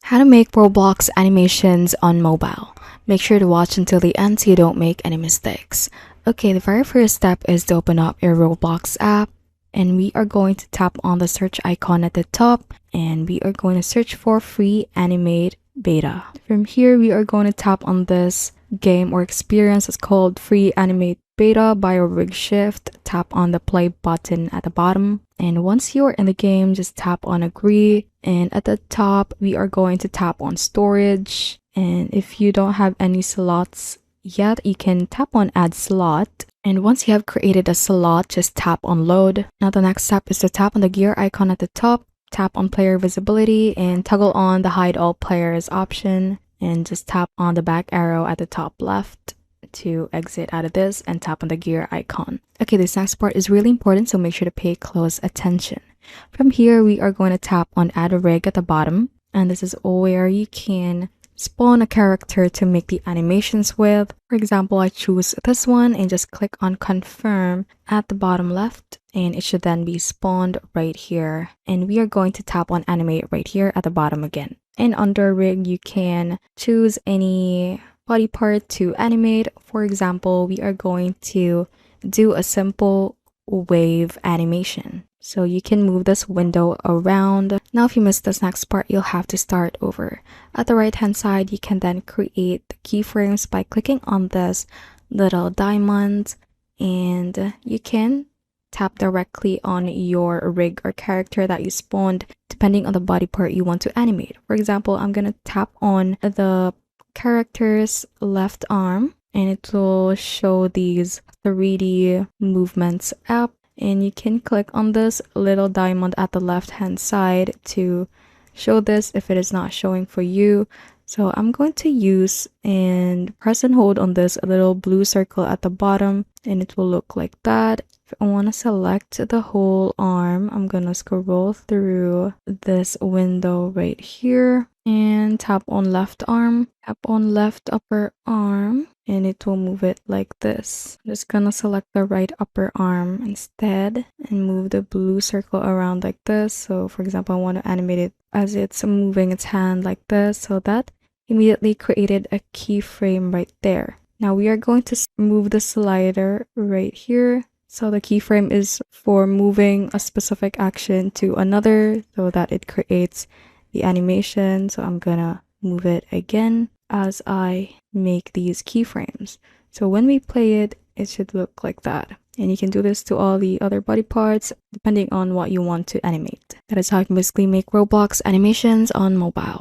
How to make Roblox animations on mobile. Make sure to watch until the end so you don't make any mistakes. Okay, the very first step is to open up your Roblox app, and we are going to tap on the search icon at the top, and we are going to search for free Animate beta. From here, we are going to tap on this game or experience. It's called free Animate beta by a rig shift. Tap on the play button at the bottom, and once you're in the game, just tap on agree, and at the top we are going to tap on storage, and if you don't have any slots yet, you can tap on add slot, and once you have created a slot, just tap on load. Now the next step is to tap on the gear icon at the top, tap on player visibility, and toggle on the hide all players option, and just tap on the back arrow at the top left to exit out of this, and tap on the gear icon. Okay, this next part is really important, so make sure to pay close attention. From here, we are going to tap on add a rig at the bottom, and this is where you can spawn a character to make the animations with. For example, I choose this one and just click on confirm at the bottom left, and it should then be spawned right here, and we are going to tap on animate right here at the bottom again. And under rig, you can choose any body part to animate. For example, we are going to do a simple wave animation, so you can move this window around. Now if you missed this next part, you'll have to start over. At the right hand side, you can then create the keyframes by clicking on this little diamond, and you can tap directly on your rig or character that you spawned depending on the body part you want to animate. For example, I'm gonna tap on the character's left arm, and it will show these 3D movements up, and you can click on this little diamond at the left hand side to show this if it is not showing for you. So I'm going to use and press and hold on this little blue circle at the bottom, and it will look like that. If I want to select the whole arm, I'm gonna scroll through this window right here and tap on left arm, tap on left upper arm, and it will move it like this. I'm just gonna select the right upper arm instead and move the blue circle around like this. So for example, I want to animate it as it's moving its hand like this, so that immediately created a keyframe right there. Now we are going to move the slider right here. So the keyframe is for moving a specific action to another so that it creates the animation. So I'm gonna move it again as I make these keyframes. So when we play it, it should look like that. And you can do this to all the other body parts depending on what you want to animate. That is how you can basically make Roblox animations on mobile.